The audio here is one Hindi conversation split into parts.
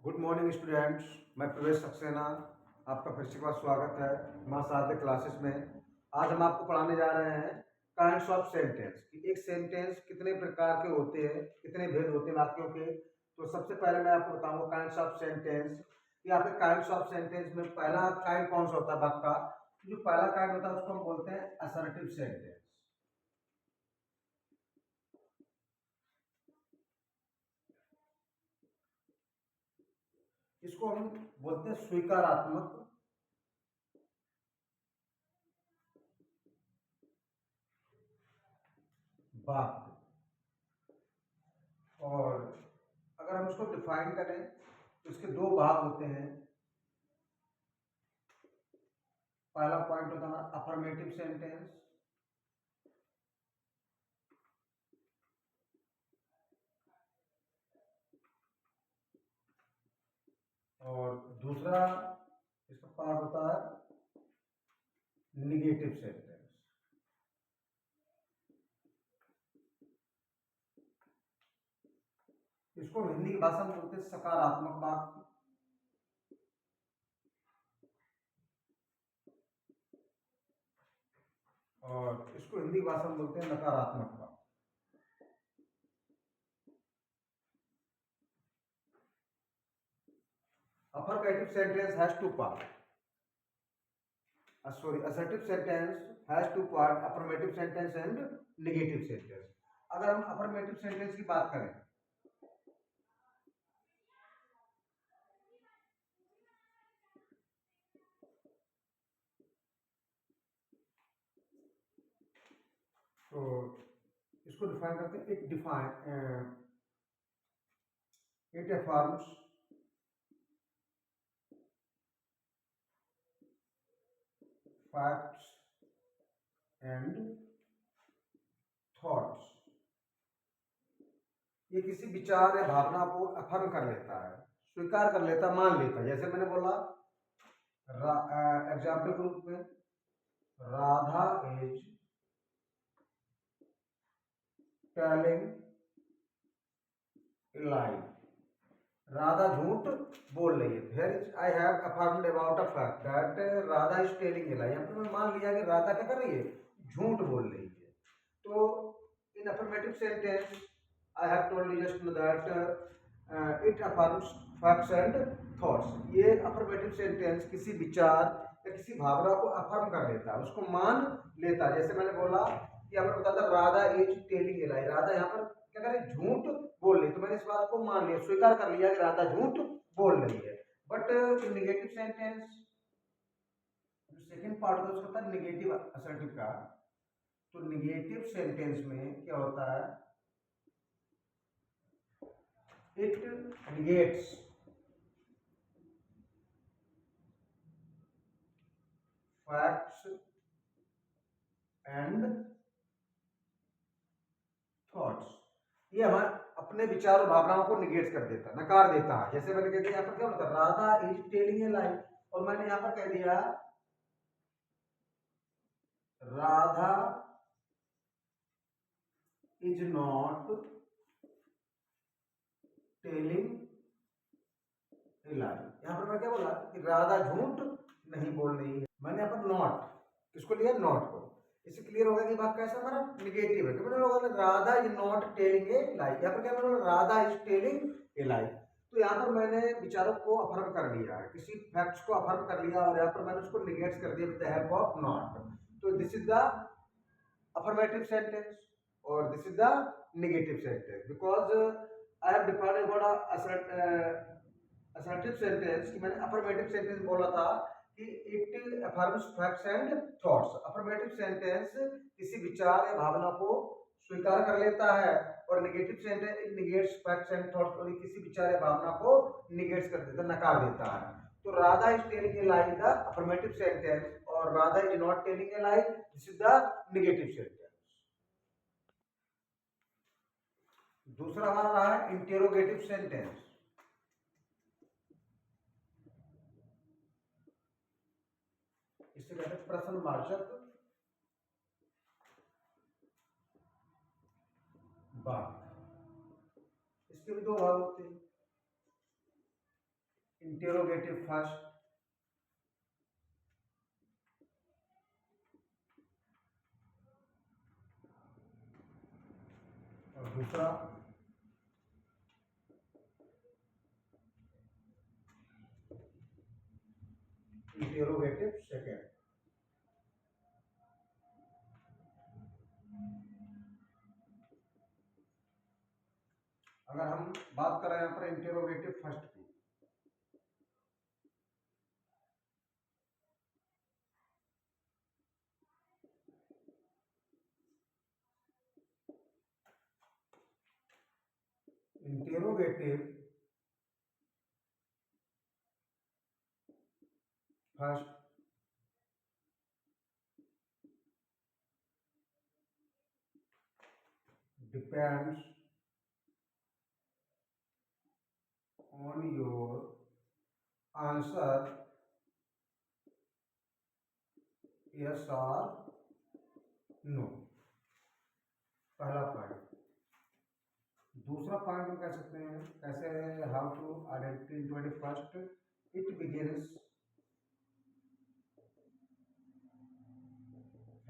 Good morning students. मैं प्रवेश सक्सेना, आपका फिर से एक बार स्वागत है मां शारदे क्लासेस में। आज हम आपको पढ़ाने जा रहे हैं काइंड्स ऑफ सेंटेंस कि एक सेंटेंस कितने प्रकार के होते हैं, कितने भेद होते हैं वाक्यों के। तो सबसे पहले मैं आपको बताऊंगा काइंड्स ऑफ सेंटेंस कि आपके काइंड्स ऑफ सेंटेंस में पहला काइंड कौन सा होता है वाक्य का। जो पहला काइंड होता है उसको हम बोलते हैं असर्टिव सेंटेंस। इसको हम बोलते हैं स्वीकारात्मक वाक्य। और अगर हम इसको डिफाइन करें तो इसके दो भाग होते हैं। पहला पॉइंट होता है अफर्मेटिव सेंटेंस और दूसरा इसका पार्ट होता है निगेटिव सेंटेंस। इसको हिंदी की भाषा में बोलते हैं सकारात्मक वाक्य और इसको हिंदी की भाषा में बोलते हैं नकारात्मक वाक्य। Affirmative sentence has two parts. Assertive sentence has two parts, affirmative sentence and negative sentence. अगर हम affirmative sentence की बात करें तो इसको डिफाइन करते हैं। It affirms facts and thoughts। ये किसी विचार या भावना को अफर्म कर लेता है, स्वीकार कर लेता, मान लेता है। जैसे मैंने बोला एग्जाम्पल के रूप में Radha is telling a lie. Radha झूठ बोल रही है। फिर I have affirmed about a fact that Radha is telling a lie. यहाँ पर मैं मान लिया कि राधा क्या कर रही है, झूठ बोल रही है। तो in affirmative sentence I have told you just that it affirms facts and thoughts. ये अफर्मेटिव सेंटेंस किसी विचार या किसी भावना को अफर्म कर लेता है, उसको मान लेता है। जैसे मैंने बोला कि यहाँ पर बताता Radha is telling a lie. Radha यहाँ पर क्या करे, झूठ बोल रही। तो मैंने इस बात को मान लिया, स्वीकार कर लिया कि राधा झूठ बोल रही है। बट नेगेटिव सेंटेंस जो सेकंड पार्ट होता है उसका होता है नेगेटिव असर्टिव का। तो नेगेटिव सेंटेंस में क्या होता है, it negates facts and thoughts. ये हमारे अपने विचार और भावनाओं को निगेट कर देता, नकार देता है। जैसे मैंने कह दिया यहाँ पर क्या होता है, Radha is telling a lie, और मैंने यहाँ पर कह दिया Radha is not telling a lie. यहाँ पर मैं क्या बोला कि राधा झूठ नहीं बोल रही है। मैंने यहाँ पर नॉट किसको लिया, नॉट को। इससे क्लियर होगा कि बात कैसा हमारा निगेटिव है। तो मैंने बोला Radha is not telling a lie. यहाँ पर क्या मैंने Radha is telling a lie. तो यहाँ पर मैंने विचारों को अफर्म कर लिया है, किसी फैक्ट्स को अफर्म कर लिया और यहाँ पर मैंने उसको निगेट कर दिया with the help of not. तो this is the affirmative sentence or this is the negative sentence because I have defined about assertive sentence कि मैंने affirmative sentence बोला था कि it affirms facts and thoughts। affirmative sentence किसी विचार या भावना को स्वीकार कर लेता है और negative sentence it negates facts and thoughts, और किसी विचार या भावना को निगेट्स कर देता, नकार देता है। तो Radha is telling a lie the affirmative sentence और Radha is not telling a lie this is the negative sentence. दूसरा हमारा रहा है इंटेरोगेटिव सेंटेंस। इसे कहते हैं प्रश्नवाचक वाक्य। इसके भी दो भाग होते हैं। इंटेरोगेटिव फर्स्ट और दूसरा इंटेरोगेटिव सेकेंड। अगर हम बात करें यहाँ पर इंटेरोगेटिव फर्स्ट की, interrogative first depends on your answer yes or no। पहला पॉइंट। दूसरा पॉइंट हम कह सकते हैं कैसे, how to identify first, it begins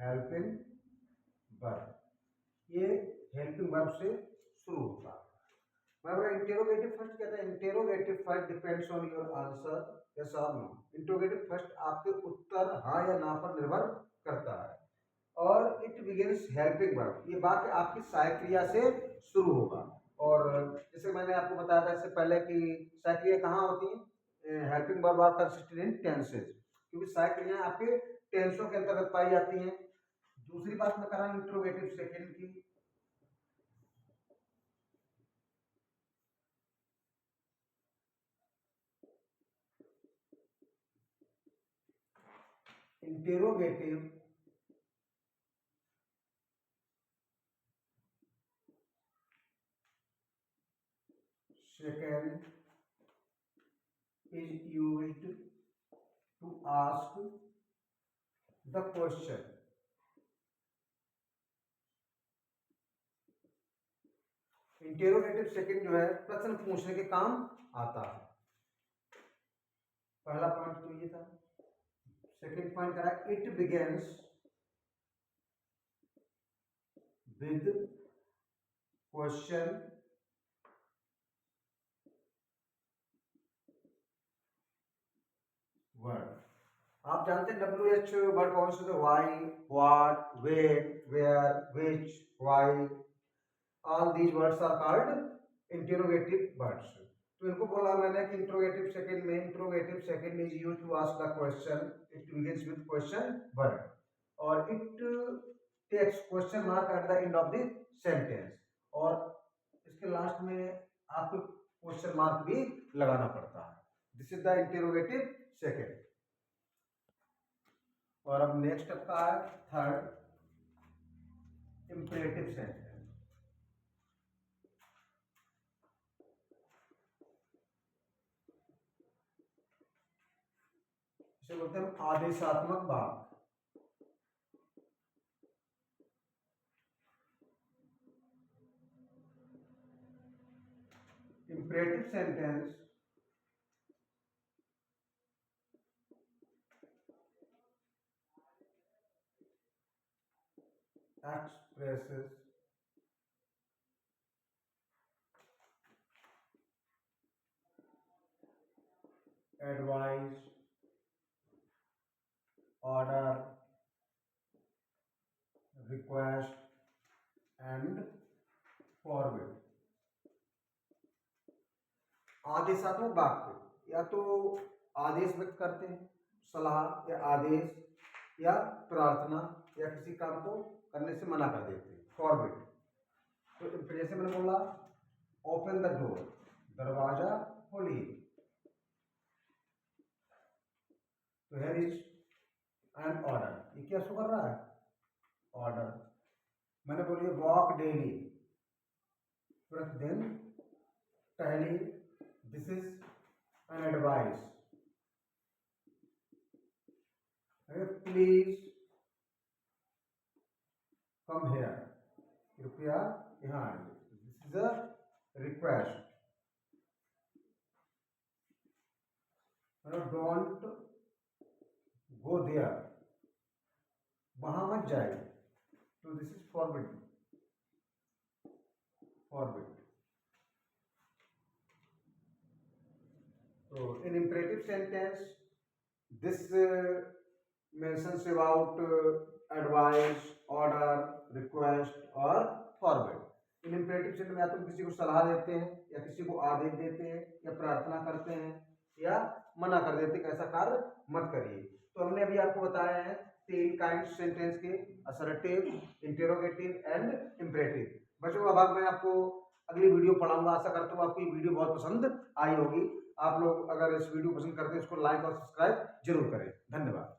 helping verb, ये हेल्पिंग वर्ब से शुरू होता है। मतलब इंटेरोगेटिव फर्स्ट कहते हैं interrogative first depends on your answer yes और नो। इंटेरोगेटिव फर्स्ट आपके उत्तर हाँ या ना पर निर्भर करता है। और इट बिगिंस हेल्पिंग वर्ब, ये वाक्य आपकी सहायक क्रिया से शुरू होगा। और जैसे मैंने आपको बताया था इससे पहले कि सहायक क्रिया कहाँ होती है, helping verb are consisted in tenses, क्योंकि सहायक क्रियाएं आपके टेंसों के अंतर्गत पाई जाती हैं। दूसरी बात मैं कर रहा हूँ इंट्रोगेटिव सेकंड की। Interrogative second is used to ask the question। Interrogative second जो है प्रश्न पूछने के काम आता है। पहला पॉइंट तो ये था। सेकंड पॉइंट करा it begins with question word. आप जानते हैं WH वर्ड कौन से थे, why, what, when, where, which, why, all these words are called interrogative words. तो इनको बोला मैंने कि इंट्रोगेटिव सेकंड में इंट्रोगेटिव सेकंड is used to ask the question, it begins with question word और it takes question mark at the end of the sentence, और इसके लास्ट में आपको क्वेश्चन मार्क भी लगाना पड़ता है। This is the interrogative second. और अब नेक्स्ट आपका है थर्ड, इंपेरेटिव सेंटेंस। इसे बोलते हैं आदेशात्मक वाक्य। imperative sentence expresses advice, order, request and forward। आदेशात्मक वाक्य या तो आदेश व्यक्त करते हैं, सलाह या आदेश या प्रार्थना या किसी काम को करने से मना कर देते हैं, फॉरवर्ड। तो जैसे मैंने बोला ओपन द डोर, दरवाजा खोलिए, तो हियर इज एन ऑर्डर, ये क्या शो कर रहा है, ऑर्डर। मैंने बोलिए वॉक डेली, प्रतिदिन टहलिए, this is an advice. Please come here, कृपया यहाँ आइए, this is a request. Don't go there, वहां मत जाए, तो दिस इज फॉरबिड, फॉरबिड। तो in imperative sentence this mentions about advice, order, request और forbid। इन imperative सेंटेंस में या तुम किसी को सलाह देते हैं, या किसी को आदेश देते हैं, या प्रार्थना करते हैं, या मना कर देते हैं कि ऐसा कार्य मत करिए। तो हमने अभी आपको बताया है 3 काइंड सेंटेंस के, असर्टिव, इंटेरोगेटिव एंड इंपरेटिव। बच्चों अब मैं आपको अगली वीडियो पढ़ाऊंगा। आशा करता हूँ आपको ये वीडियो बहुत पसंद आई होगी। आप लोग अगर इस वीडियो पसंद करते हैं इसको लाइक और सब्सक्राइब जरूर करें। धन्यवाद।